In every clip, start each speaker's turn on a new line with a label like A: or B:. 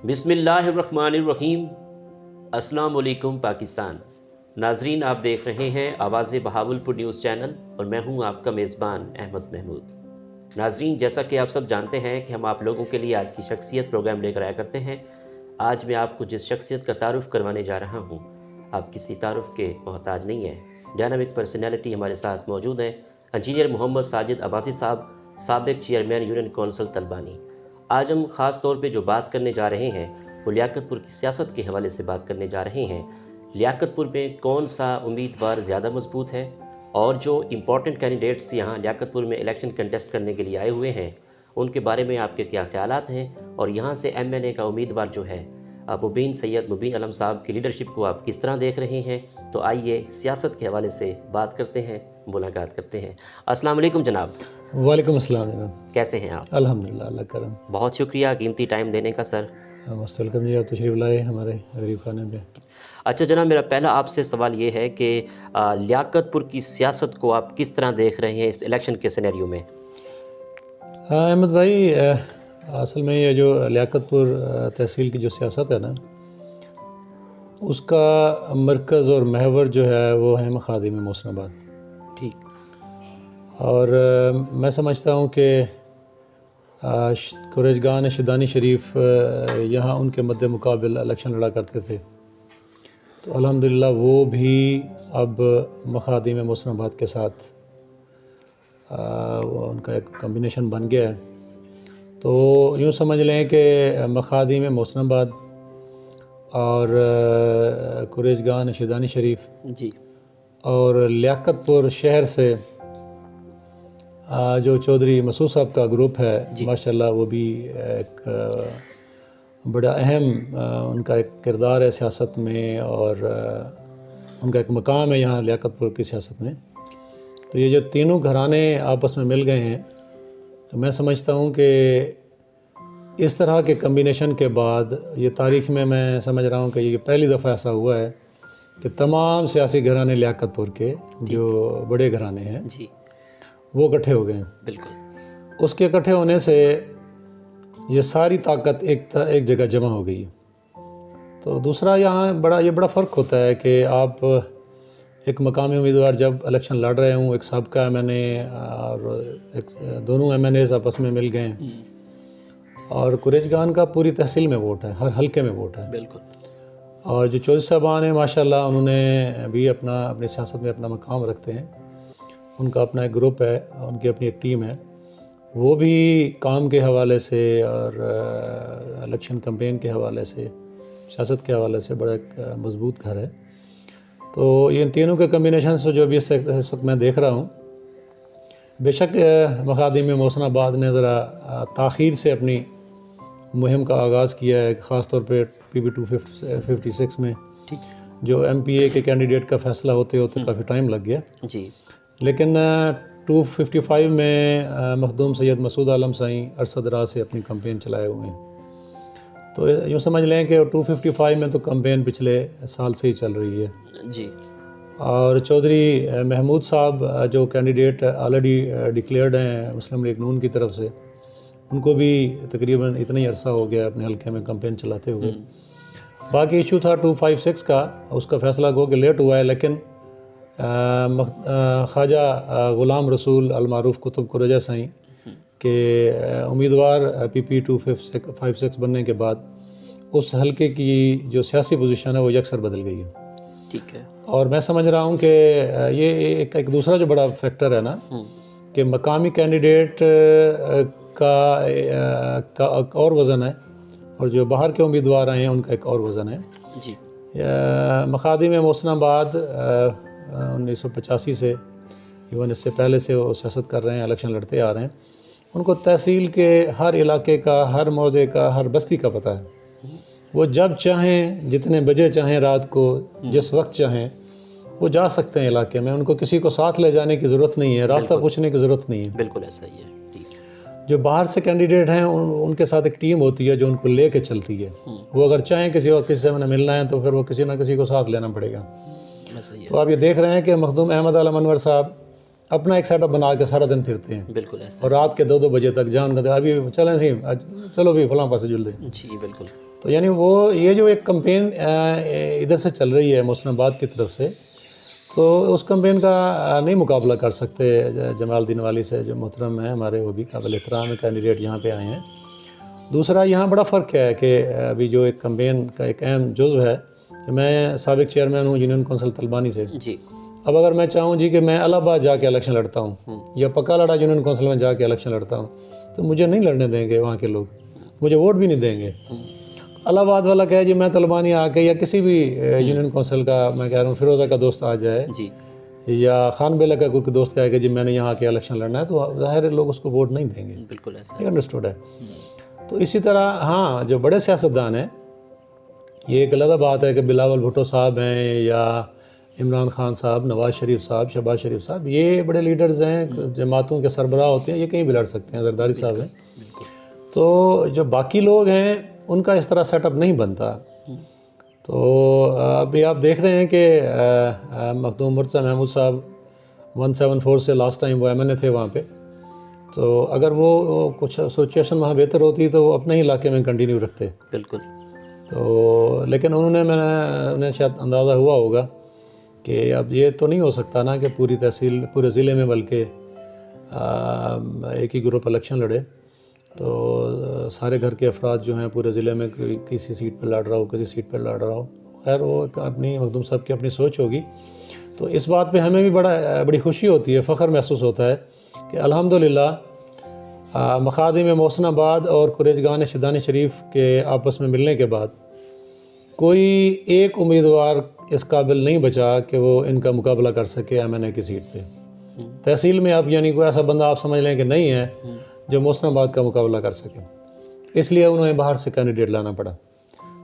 A: बिस्मिल्लाहिर्रहमानिर्रहीम। अस्सलाम वालेकुम पाकिस्तान। नाजरीन, आप देख रहे हैं आवाज़ बहावलपुर न्यूज़ चैनल और मैं हूं आपका मेज़बान अहमद महमूद। नाजरीन, जैसा कि आप सब जानते हैं कि हम आप लोगों के लिए आज की शख्सियत प्रोग्राम लेकर आया करते हैं। आज मैं आपको जिस शख्सियत का तारुफ़ करवाने जा रहा हूँ, आप किसी तारुफ़ के मोहताज नहीं हैं। डायनामिक पर्सनैलिटी हमारे साथ मौजूद हैं। इंजीनियर मोहम्मद साजिद अब्बासी साहब, साबिक चेयरमैन यूनियन कौंसिल तलबानी। आज हम ख़ास तौर पे जो बात करने जा रहे हैं वो लियाकतपुर की सियासत के हवाले से बात करने जा रहे हैं। लियाकतपुर में कौन सा उम्मीदवार ज़्यादा मजबूत है और जो इम्पोर्टेंट कैंडिडेट्स यहाँ लियाकतपुर में इलेक्शन कंटेस्ट करने के लिए आए हुए हैं उनके बारे में आपके क्या ख्यालात हैं, और यहाँ से MNA का उम्मीदवार जो है मुबीन सैयद मुबीन अलम साहब की लीडरशिप को आप किस तरह देख रहे हैं। तो आइए सियासत के हवाले से बात करते हैं, मुलाकात करते हैं। अस्सलाम वालेकुम जनाब।
B: वालेकुम अस्सलाम जनाब।
A: कैसे हैं आप?
B: अल्हम्दुलिल्लाह, अल्लाह करम।
A: बहुत शुक्रिया कीमती टाइम देने का सर।
B: मस्त वेलकम जी, आप तशरीफ़ लाए हमारे गरीब खाने पे।
A: अच्छा जनाब, मेरा पहला आपसे सवाल ये है कि लियाकतपुर की सियासत को आप किस तरह देख रहे हैं इस इलेक्शन के सिनेरियो में?
B: अहमद भाई, असल में ये जो लियाकतपुर तहसील की जो सियासत है ना, उसका मरकज़ और महवर जो है वो है मखादिम मोहसिनाबाद।
A: ठीक।
B: और मैं समझता हूँ कि कुरेजगान शिदानी शरीफ यहाँ उनके मद्दे मुकाबिल इलेक्शन लड़ा करते थे, तो अल्हम्दुलिल्लाह वो भी अब मखादिम मोहसिनाबाद के साथ वो उनका एक कम्बिनेशन बन गया है। तो यूँ समझ लें कि मखादिम मोहसिनाबाद और कुरेजगान शिदानी शरीफ
A: जी
B: और लियाकतपुर शहर से जो चौधरी मसूद साहब का ग्रुप है, माशाल्लाह वो भी एक बड़ा अहम उनका एक किरदार है सियासत में और उनका एक मकाम है यहाँ लियाकतपुर की सियासत में। तो ये जो तीनों घराने आपस में मिल गए हैं, तो मैं समझता हूँ कि इस तरह के कम्बिनेशन के बाद ये तारीख़ में मैं समझ रहा हूँ कि ये पहली दफ़ा ऐसा हुआ है कि तमाम सियासी घराने लियाकतपुर के जो बड़े घराने हैं
A: जी
B: वो इकट्ठे हो गए हैं।
A: बिल्कुल।
B: उसके इकट्ठे होने से ये सारी ताकत एक जगह जमा हो गई। तो दूसरा यहाँ ये बड़ा फ़र्क होता है कि आप एक मकामी उम्मीदवार जब इलेक्शन लड़ रहे हूँ, एक सबका MNA और एक दोनों MNAs आपस में मिल गए, और कुरेजगान का पूरी तहसील में वोट है, हर हलके में वोट है।
A: बिल्कुल।
B: और जो चौधरी साहबान हैं माशाल्लाह, उन्होंने भी अपनी सियासत में अपना मकाम रखते हैं। उनका अपना एक ग्रुप है, उनकी अपनी एक टीम है, वो भी काम के हवाले से और इलेक्शन कैंपेन के हवाले से, सियासत के हवाले से बड़ा एक मजबूत घर है। तो इन तीनों के कम्बिनेशन से जो भी इस वक्त मैं देख रहा हूँ, बेशक मखादिम मोहसिनाबाद ने ज़रा ताख़ीर से अपनी मुहिम का आगाज़ किया है, ख़ास तौर पे PB 256 में
A: ठीक।
B: जो MPA के कैंडिडेट का फ़ैसला होते होते काफ़ी टाइम लग गया
A: जी।
B: लेकिन 255 में मखदूम सैयद मसूद आलम साईं अरसद राज से अपनी कैंपेन चलाए हुए हैं। तो यूँ समझ लें कि 255 में तो कैंपेन पिछले साल से ही चल रही है
A: जी।
B: और चौधरी महमूद साहब जो कैंडिडेट ऑलरेडी डिक्लेयर्ड हैं मुस्लिम लीग नून की तरफ से, उनको भी तकरीबन इतना ही अरसा हो गया अपने हलके में कैंपेन चलाते हुए। बाकी इशू था 256 का, उसका फ़ैसला गो कि लेट हुआ है, लेकिन ख्वाजा ग़ुलाम रसूल अलमारूफ़ कुतुब कुरेजा साईं के उम्मीदवार PP 256 बनने के बाद उस हलके की जो सियासी पोजीशन है वो यकसर बदल गई है।
A: ठीक है। और
B: मैं समझ रहा हूँ कि ये एक दूसरा जो बड़ा फैक्टर है ना, कि मकामी कैंडिडेट का एक और वज़न है और जो बाहर के उम्मीदवार आए हैं उनका एक और वज़न है।
A: जी।
B: मखादिम मोहसिनाबाद 1985 से, इवन इससे पहले से वो सियासत कर रहे हैं, इलेक्शन लड़ते आ रहे हैं। उनको तहसील के हर इलाके का, हर मौज़े का, हर बस्ती का पता है। वो जब चाहें, जितने बजे चाहें, रात को जिस वक्त चाहें वो जा सकते हैं इलाके में। उनको किसी को साथ ले जाने की ज़रूरत नहीं है, रास्ता पूछने की ज़रूरत नहीं है।
A: बिल्कुल ऐसा ही है। ठीक।
B: जो बाहर से कैंडिडेट हैं उनके साथ एक टीम होती है जो उनको ले कर चलती है। वो अगर चाहें किसी वक्त किसी से मैंने मिलना है तो फिर वो किसी ना किसी को साथ लेना पड़ेगा। तो आप ये देख रहे हैं कि मखदूम अहमद आलम अनवर साहब अपना एक सेटअप बना के सारा दिन फिरते हैं।
A: बिल्कुल ऐसा।
B: और रात के 2-2 बजे तक जान करते अभी चलें सी, चलो भी फलां पास जुल दे।
A: जी बिल्कुल।
B: तो यानी वो ये जो एक कैंपेन इधर से चल रही है मोहसिनाबाद की तरफ से, तो उस कैंपेन का नहीं मुकाबला कर सकते जमालुद्दीन वाली से, जो मोहतरम हैं हमारे, वो भी काबिल एहतराम कैंडिडेट यहाँ पे आए हैं। दूसरा यहाँ बड़ा फ़र्क है कि अभी जो एक कैंपेन का एक अहम जुज़्व है कि मैं साबिक चेयरमैन हूँ यूनियन कौंसिल तलबानी से जी। अब अगर मैं चाहूँ जी कि मैं इलाहाबाद जाके इलेक्शन लड़ता हूँ या पकालाड़ा यूनियन कौंसिल में जाके इलेक्शन लड़ता हूँ, तो मुझे नहीं लड़ने देंगे वहाँ के लोग, मुझे वोट भी नहीं देंगे। इलाहाबाद वाला कहे जी मैं तलबानी आके, या किसी भी यूनियन कौंसिल का, मैं कह रहा हूँ फिरोज़ा का दोस्त आ जाए जी, या खान बेला का कोई दोस्त कहे कि जी मैंने यहाँ आके इलेक्शन लड़ना है, तो ज़ाहिर लोग उसको वोट नहीं देंगे। बिल्कुल ऐसा अंडरस्टूड है। तो इसी तरह हाँ, जो बड़े सियासतदान हैं, ये एक अलग बात है कि बिलावल भुट्टो साहब हैं या इमरान खान साहब, नवाज़ शरीफ साहब, शहबाज शरीफ साहब, ये बड़े लीडर्स हैं, जमातों के सरबराह होते हैं, ये कहीं भी लड़ सकते हैं। जरदारी साहब हैं। तो जो बाकी लोग हैं उनका इस तरह सेटअप नहीं बनता। तो अभी आप देख रहे हैं कि मखदूम मुर्तज़ा महमूद साहब 174 से लास्ट टाइम वो MNA थे वहाँ पे। तो अगर वो कुछ सिचुएशन वहाँ बेहतर होती तो वो अपने ही इलाके में कंटिन्यू रखते। बिल्कुल। तो लेकिन उन्हें शायद अंदाज़ा हुआ होगा कि अब ये तो नहीं हो सकता ना कि पूरी तहसील, पूरे ज़िले में बल्कि एक ही ग्रुप इलेक्शन लड़े, तो सारे घर के अफराद जो हैं पूरे ज़िले में किसी सीट पर लड़ रहा हो, किसी सीट पर लड़ रहा हो। खैर वो अपनी मखदूम साहब की अपनी सोच होगी। तो इस बात पे हमें भी बड़ी खुशी होती है, फ़ख्र महसूस होता है कि अल्हम्दुलिल्लाह मखादिम मोहसिनाबाद और कुरेजगान शिदानी शरीफ के आपस में मिलने के बाद कोई एक उम्मीदवार इस काबिल नहीं बचा कि वो इनका मुकाबला कर सके MNA की सीट पे। तहसील में आप यानी कोई ऐसा बंदा आप समझ लें कि नहीं है जो मोहसिनाबाद का मुकाबला कर सके, इसलिए उन्हें बाहर से कैंडिडेट लाना पड़ा।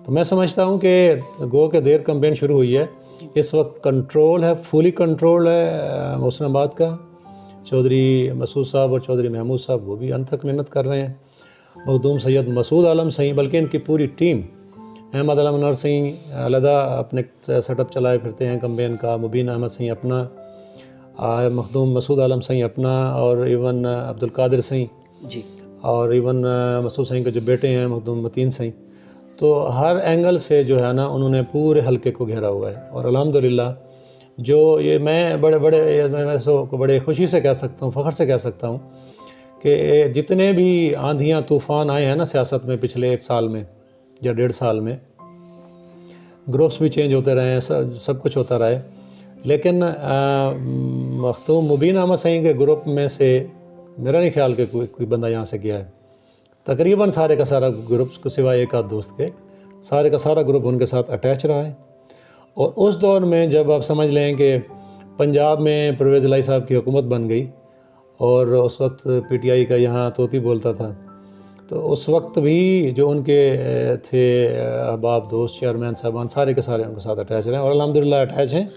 B: तो मैं समझता हूँ कि गो के देर कैंपेन शुरू हुई है, इस वक्त कंट्रोल है, फुली कंट्रोल है मोहसिनाबाद का। चौधरी मसूद साहब और चौधरी महमूद साहब वो भी अंत तक मेहनत कर रहे हैं। मखदूम सैयद मसूद आलम सही, बल्कि इनकी पूरी टीम, अहमद आलम अनवर सही अलहदा अपने सेटअप चलाए फिरते हैं कैंपेन का, मुबीन अहमद सही अपना, मखदूम मसूद आलम सही अपना, और इवन अब्दुल कादिर सही जी, और इवन मसूद सही के जो बेटे हैं मखदूम मतीन सही। तो हर एंगल से जो है ना उन्होंने पूरे हलके को घेरा हुआ है। और अल्हम्दुलिल्लाह जो ये मैं बड़े खुशी से कह सकता हूँ, फ़ख्र से कह सकता हूँ कि जितने भी आंधियाँ तूफ़ान आए हैं ना सियासत में पिछले 1 साल में या 1.5 साल में, ग्रुप्स भी चेंज होते रहे हैं, सब कुछ होता रहा है, लेकिन मखदूम मुबीन अहमद सही के ग्रुप में से मेरा नहीं ख्याल कि कोई बंदा यहाँ से गया है। तकरीबन सारे का सारा ग्रुप को सिवाय एक आध दोस्त के, सारे का सारा ग्रुप उनके साथ अटैच रहा है। और उस दौर में जब आप समझ लें कि पंजाब में परवेज़ इलाही साहब की हुकूमत बन गई और उस वक्त PTI का यहाँ तोती बोलता था, तो उस वक्त भी जो उनके थे अहबाब, दोस्त, चेयरमैन साहबान, सारे के सारे उनके साथ अटैच रहे और अल्हम्दुलिल्लाह अटैच हैं।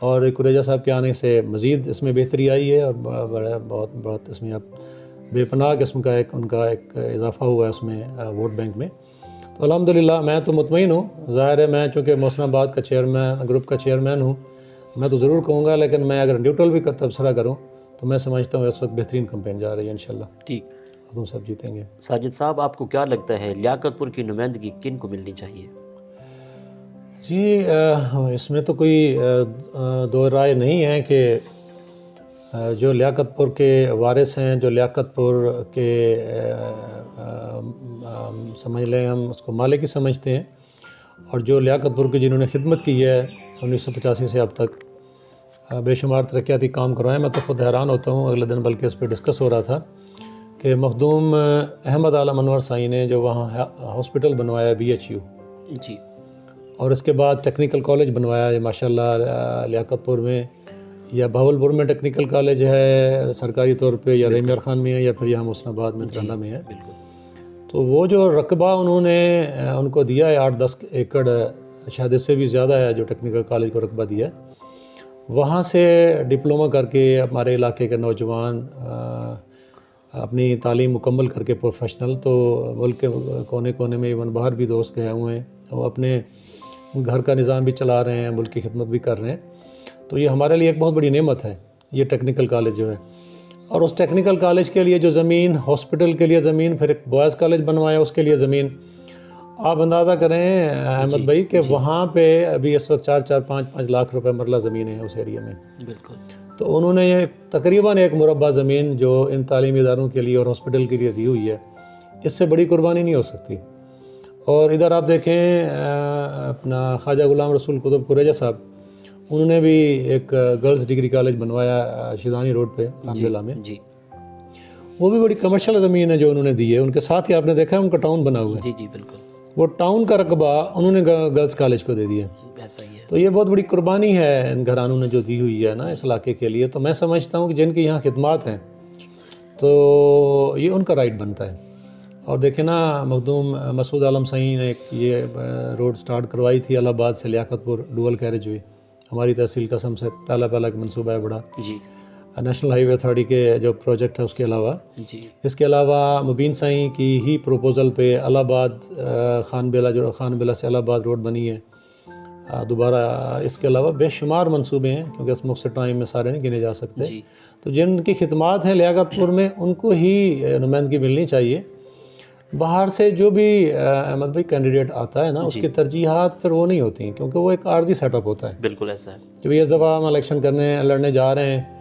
B: और कुरेजा साहब के आने से मज़ीद इसमें बेहतरी आई है और बहुत इसमें अब बेपनाह किस्म का उनका एक इजाफ़ा हुआ है उसमें वोट बैंक में। तो अल्हम्दुलिल्लाह मैं तो मुतमईन हूँ। ज़ाहिर है मैं चूँकि मोहसिनाबाद का चेयरमैन, ग्रुप का चेयरमैन हूँ, मैं तो ज़रूर कहूँगा, लेकिन मैं अगर न्यूट्रल भी तबसरा करूँ तो मैं समझता हूँ इस वक्त बेहतरीन कैंपेन जा रही है इंशाल्लाह। ठीक, तुम सब जीतेंगे।
A: साजिद साहब, आपको क्या लगता है लियाकतपुर की नुमाइंदगी किन को मिलनी चाहिए?
B: जी इसमें तो कोई दो राय नहीं है कि जो लियाकतपुर के वारिस हैं, जो लियाकतपुर के समझ लें हम उसको मालिक ही समझते हैं, और जो लियाकतपुर की जिन्होंने खिदमत की है 1985 से अब तक बेशुमार तरक्याती काम करवाए। मैं तो ख़ुद हैरान होता हूँ, अगले दिन बल्कि इस पर डिस्कस हो रहा था कि मखदूम अहमद आलम अनवर साई ने जो वहाँ हॉस्पिटल बनवाया BHU जी, और इसके बाद टेक्निकल कॉलेज बनवाया है माशाल्लाह लियाकतपुर में, या भावलपुर में टेक्निकल कॉलेज है सरकारी तौर पे, या रेमियर खान में है, या फिर यहाँ मोहसिनाबाद में त्रांडा में है। तो वो जो रकबा उन्होंने उनको दिया है 8-10 एकड़, शायद इससे भी ज़्यादा है जो टेक्निकल कॉलेज को रकबा दिया है, वहाँ से डिप्लोमा करके हमारे इलाके के नौजवान अपनी तालीम मुकम्मल करके प्रोफेशनल, तो मुल्क के कोने कोने में इवन बाहर भी दोस्त गए हुए हैं, वो अपने घर का निज़ाम भी चला रहे हैं, मुल्क की खिदमत भी कर रहे हैं। तो ये हमारे लिए एक बहुत बड़ी नेमत है ये टेक्निकल कॉलेज जो है। और उस टेक्निकल कॉलेज के लिए जो ज़मीन, हॉस्पिटल के लिए ज़मीन, फिर एक बॉयज़ कॉलेज बनवाया उसके लिए ज़मीन, आप अंदाज़ा करें अहमद भाई कि वहाँ पे अभी इस वक्त 4-5 लाख रुपए मरला ज़मीन है उस एरिया में।
A: बिल्कुल।
B: तो उन्होंने ये तकरीबन 1 मुरब्बा ज़मीन जो इन तालीमी इदारों के लिए और हॉस्पिटल के लिए दी हुई है, इससे बड़ी कुर्बानी नहीं हो सकती। और इधर आप देखें अपना ख्वाजा गुलाम रसूल कुतुब कुरेजा साहब, उन्होंने भी एक गर्ल्स डिग्री कॉलेज बनवाया शिदानी रोड पे रामलीला में
A: जी।
B: वो भी बड़ी कमर्शियल ज़मीन है जो उन्होंने दी है। उनके साथ ही आपने देखा है उनका टाउन बना हुआ है।
A: जी जी बिल्कुल।
B: वो टाउन का रकबा उन्होंने गर्ल्स कॉलेज को दे दिया।
A: ऐसा ही है।
B: तो ये बहुत बड़ी कुर्बानी है इन घरानों ने जो दी हुई है ना इस इलाके के लिए। तो मैं समझता हूँ कि जिनकी यहाँ खिदमात हैं तो ये उनका राइट बनता है। और देखें ना, मखदूम मसूद आलम सही ने ये रोड स्टार्ट करवाई थी इलाहाबाद से लियाकतपुर डुअल कैरेज वे, हमारी तहसील का सबसे पहला एक मनसूबा है बड़ा
A: जी।
B: नेशनल हाईवे अथॉरिटी के जो प्रोजेक्ट है उसके अलावा
A: जी।
B: इसके अलावा मुबीन साईं की ही प्रपोज़ल पे इलाहाबाद खान बेला से इलाहाबाद रोड बनी है दोबारा। इसके अलावा बेशुमार मंसूबे हैं क्योंकि इस मुख्तर टाइम में सारे नहीं गिने जा सकते।
A: जी।
B: तो जिनकी खिदमात हैं लियाकतपुर में उनको ही नुमाइंदगी मिलनी चाहिए। बाहर से जो भी अहमद भाई कैंडिडेट आता है ना उसकी तरजीहात फिर वो नहीं होती क्योंकि वो एक आर्जी सेटअप होता है।
A: बिल्कुल ऐसा है।
B: जब इस दफ़ा हम इलेक्शन लड़ने जा रहे हैं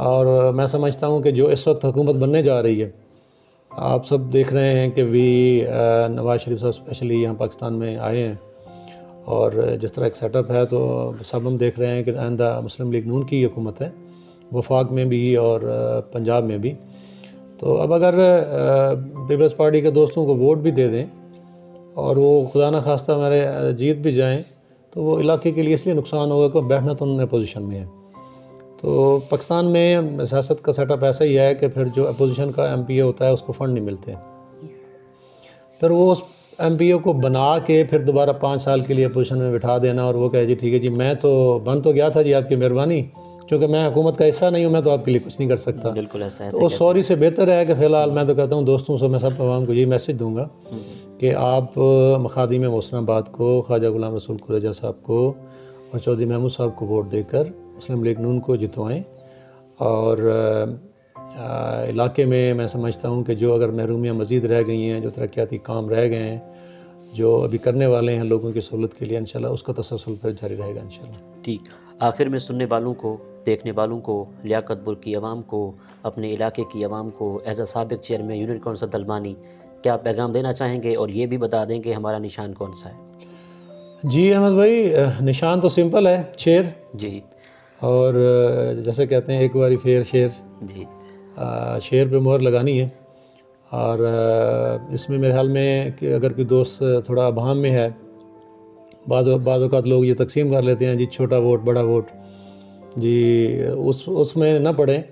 B: और मैं समझता हूँ कि जो इस वक्त हुकूमत बनने जा रही है, आप सब देख रहे हैं कि भी नवाज़ शरीफ साहब स्पेशली यहाँ पाकिस्तान में आए हैं और जिस तरह एक सेटअप है तो सब हम देख रहे हैं कि आइंदा मुस्लिम लीग नून की हुकूमत है वफाक में भी और पंजाब में भी। तो अब अगर पीपल्स पार्टी के दोस्तों को वोट भी दे दें और वो खुदा न खास्ता हमारे जीत भी जाएं तो वो इलाके के लिए इसलिए नुकसान होगा कि बैठना तो उन्होंने अपोजिशन में है। तो पाकिस्तान में सियासत का सेटअप ऐसा ही है कि फिर जो अपोजिशन का MPA होता है उसको फ़ंड नहीं मिलते, फिर वो उस MPA को बना के फिर दोबारा 5 साल के लिए अपोजिशन में बिठा देना और वो कहे जी ठीक है जी मैं तो बन तो गया था जी आपकी मेहरबानी, क्योंकि मैं हुकूमत का हिस्सा नहीं हूँ, मैं तो आपके लिए कुछ नहीं कर सकता।
A: बिल्कुल ऐसा है।
B: तो सॉरी से बेहतर है कि फ़िलहाल मैं तो कहता हूँ दोस्तों से मैं सब आवाम को यही मैसेज दूँगा कि आप मखादिम मोहसिनाबाद को, ख्वाजा गुलाम रसूल कुरेजा साहब को और चौधरी महमूद साहब को वोट देकर मुस्लिम लीग नून को जितवाएं। और इलाके में मैं समझता हूँ कि जो अगर महरूमियाँ मज़ीद रह गई हैं, जो तरक्याती काम रह गए हैं, जो अभी करने वाले हैं लोगों की सहूलत के लिए, इंशाल्लाह उसका तसलसल फिर जारी रहेगा इंशाल्लाह।
A: ठीक। आखिर में सुनने वालों को, देखने वालों को, लियाकतपुर की आवाम को, अपने इलाके की आवाम को एज अ साबिक चेयरमैन यूनियन काउंसिल दलमानी क्या पैगाम देना चाहेंगे और ये भी बता दें कि हमारा निशान कौन सा है? जी
B: अहमद भाई, निशान तो सिंपल है, शेर जी। और जैसे कहते हैं एक बारी फेर शेर जी, शेर पे मोहर लगानी है। और इसमें मेरे ख्याल में कि अगर कोई दोस्त थोड़ा अभाम में है, बाज़ औक़ात लोग ये तकसीम कर लेते हैं जी छोटा वोट बड़ा वोट जी, उसमें ना पड़े,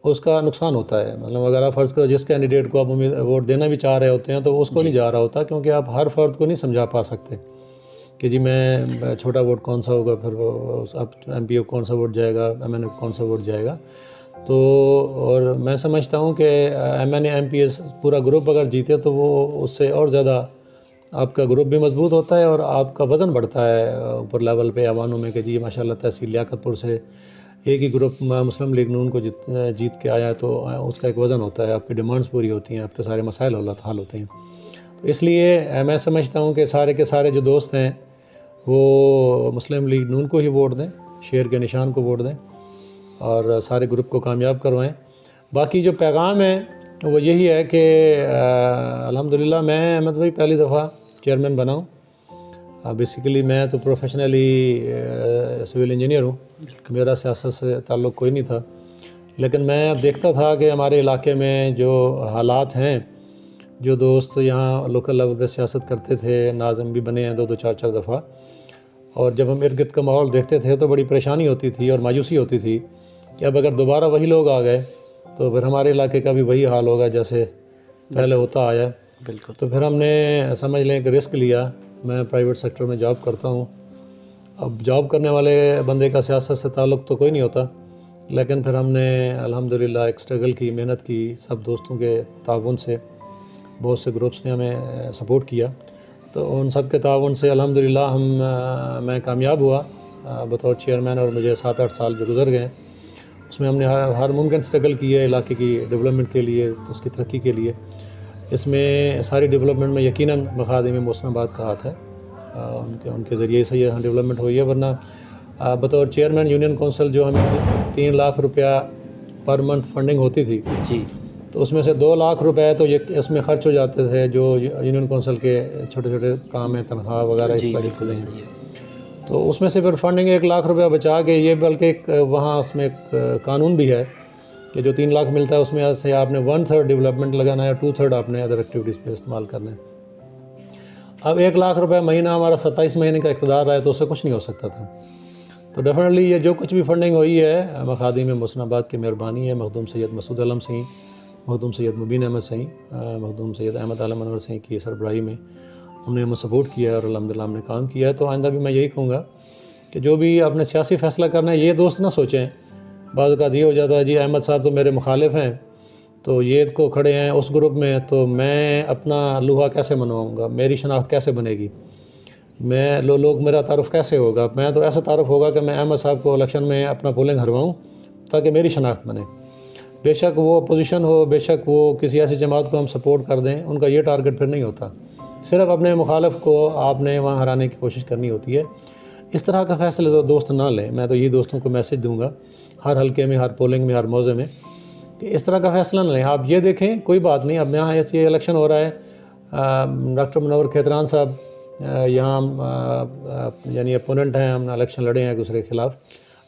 B: उसका नुकसान होता है। मतलब अगर आप फ़र्ज़ करो जिस कैंडिडेट को आप वोट देना भी चाह रहे होते हैं तो उसको नहीं जा रहा होता, क्योंकि आप हर फ़र्द को नहीं समझा पा सकते कि जी मैं छोटा वोट कौन सा होगा, फिर वो अब MPA को कौन सा वोट जाएगा, MNA को कौन सा वोट जाएगा। तो और मैं समझता हूँ कि MNA MPA पूरा ग्रुप अगर जीते तो वो उससे और ज़्यादा आपका ग्रुप भी मजबूत होता है और आपका वज़न बढ़ता है ऊपर लेवल पे अवानों में कि जी माशाल्लाह तहसील लियाकतपुर से एक ही ग्रुप मुस्लिम लीग नून को जीत के आया है, तो उसका एक वज़न होता है, आपकी डिमांड्स पूरी होती हैं, आपके सारे मसाइल हल होते हैं। तो इसलिए मैं समझता हूँ कि सारे के सारे जो दोस्त हैं वो मुस्लिम लीग नून को ही वोट दें, शेर के निशान को वोट दें और सारे ग्रुप को कामयाब करवाएं। बाकी जो पैगाम है वो यही है कि अल्हम्दुलिल्लाह मैं अहमद भाई पहली दफ़ा चेयरमैन बना हूँ। बेसिकली मैं तो प्रोफेशनली सिविल इंजीनियर हूँ, मेरा सियासत से ताल्लुक़ कोई नहीं था, लेकिन मैं अब देखता था कि हमारे इलाके में जो हालात हैं, जो दोस्त यहाँ लोकल लेवल पे सियासत करते थे, नाज़िम भी बने हैं 2-2 4-4 दफ़ा, और जब हम इर्द गिर्द का माहौल देखते थे तो बड़ी परेशानी होती थी और मायूसी होती थी कि अब अगर दोबारा वही लोग आ गए तो फिर हमारे इलाके का भी वही हाल होगा जैसे पहले होता आया। बिल्कुल। तो फिर हमने समझ लें कि रिस्क लिया। मैं प्राइवेट सेक्टर में जॉब करता हूँ। अब जॉब करने वाले बंदे का सियासत से ताल्लुक़ तो कोई नहीं होता, लेकिन फिर हमने अल्हम्दुलिल्लाह एक स्ट्रगल की, मेहनत की, सब दोस्तों के ताउन से बहुत से ग्रुप्स ने हमें सपोर्ट किया, तो उन सब के ताउन से अल्हम्दुलिल्लाह मैं कामयाब हुआ बतौर चेयरमैन। और मुझे 7-8 साल जो गुजर गए उसमें हमने हर मुमकिन स्ट्रगल की है इलाके की डेवलपमेंट के लिए, उसकी तरक्की के लिए। इसमें सारी डेवलपमेंट में यकीनन मखादिम मोहसिनाबाद का हाथ है। उनके ज़रिए से ये डेवलपमेंट हुई है, वरना बतौर चेयरमैन यूनियन कौंसिल जो हमें 3 लाख रुपया पर मंथ फंडिंग होती थी
A: जी,
B: तो उसमें से 2 लाख रुपए तो ये इसमें खर्च हो जाते थे, जो यूनियन कौंसिल के छोटे छोटे काम हैं, तनख्वाह वगैरह इस तरह की चीज़ें हैं। तो उसमें से फिर फंडिंग 1 लाख रुपया बचा के ये, बल्कि एक वहाँ उसमें एक कानून भी है कि जो 3 लाख मिलता है उसमें से आपने 1/3 डेवलपमेंट लगाना है, 2/3 आपने अदर एक्टिविटीज़ पे इस्तेमाल करना है। अब 1 लाख रुपये महीना हमारा 27 महीने का इक़्तिदार रहा है तो उससे कुछ नहीं हो सकता था। तो डेफिनेटली ये जो कुछ भी फंडिंग हुई है मखादिम मोहसिनाबाद की मेहरबानी है, मखदूम सैयद मसूद आलम सही, मखदूम सैयद मुबीन अहमद सही, मखदूम सैयद अहमद आलम अनवर सही की सरबराही में हमने हमें सपोर्ट किया है और अल्हम्दुलिल्लाह हमने काम किया है। तो आइंदा भी मैं यही कहूँगा कि जो भी आपने सियासी फ़ैसला करना है, ये दोस्त ना सोचें, बाज़ औक़ात ये हो जाता है जी अहमद साहब तो मेरे मुखालिफ हैं, तो ये को खड़े हैं उस ग्रुप में, तो मैं अपना लूहा कैसे मनवाऊँगा, मेरी शनाख्त कैसे बनेगी, मैं लोग मेरा तारुफ़ कैसे होगा। मैं तो ऐसा तारुफ़ होगा कि मैं अहमद साहब को इलेक्शन में अपना पोलिंग हरवाऊँ ताकि मेरी शनाख्त बने। बेशक वो अपोजिशन हो, बेशक वो किसी ऐसी जमात को हम सपोर्ट कर दें, उनका ये टारगेट फिर नहीं होता। सिर्फ़ अपने मुखालिफ को आपने वहाँ हराने की कोशिश करनी होती है। इस तरह का फ़ैसले तो दोस्त ना लें। मैं तो ये दोस्तों को मैसेज दूँगा हर हल्के में, हर पोलिंग में, हर मौज़े में, कि इस तरह का फ़ैसला ना लें। आप ये देखें कोई बात नहीं, अब यहाँ ये इलेक्शन हो रहा है, डॉक्टर मुनव्वर खेतरान साहब यहाँ यानी अपोनेंट हैं, हम इलेक्शन लड़े हैं एक दूसरे के ख़िलाफ़,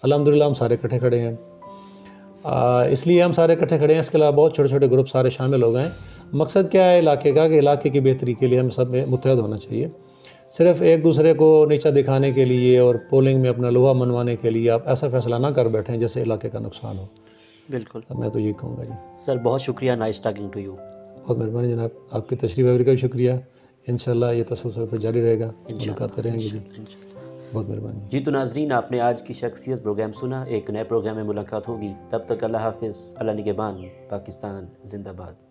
B: अल्हम्दुलिल्लाह हम सारे इकट्ठे खड़े हैं। इसलिए हम सारे इकट्ठे खड़े हैं, इसके अलावा बहुत छोटे छोटे ग्रुप सारे शामिल हो गए हैं। मकसद क्या है इलाके का, कि इलाके की बेहतरी के लिए हम सब में मुत्तहद होना चाहिए। सिर्फ़ एक दूसरे को नीचा दिखाने के लिए और पोलिंग में अपना लोहा मनवाने के लिए आप ऐसा फ़ैसला ना कर बैठें जिससे इलाके का नुकसान हो।
A: बिल्कुल,
B: तो मैं तो ये कहूँगा जी।
A: सर बहुत शुक्रिया, नाइस टॉकिंग टू यू।
B: बहुत मेहरबानी जनाब, आपकी तशरीफ़ आवरी का भी शुक्रिया। इंशाल्लाह ये तसल्सल फिर जारी रहेगा, मुलाकातें रहेंगी जी। बहुत मेहरबानी
A: जी। तो नाज़रीन, आपने आज की शख्सियत प्रोग्राम सुना। एक नए प्रोग्राम में मुलाकात होगी, तब तक अल्लाह हाफ़िज़, अल्लाह निगहबान, पाकिस्तान जिंदाबाद।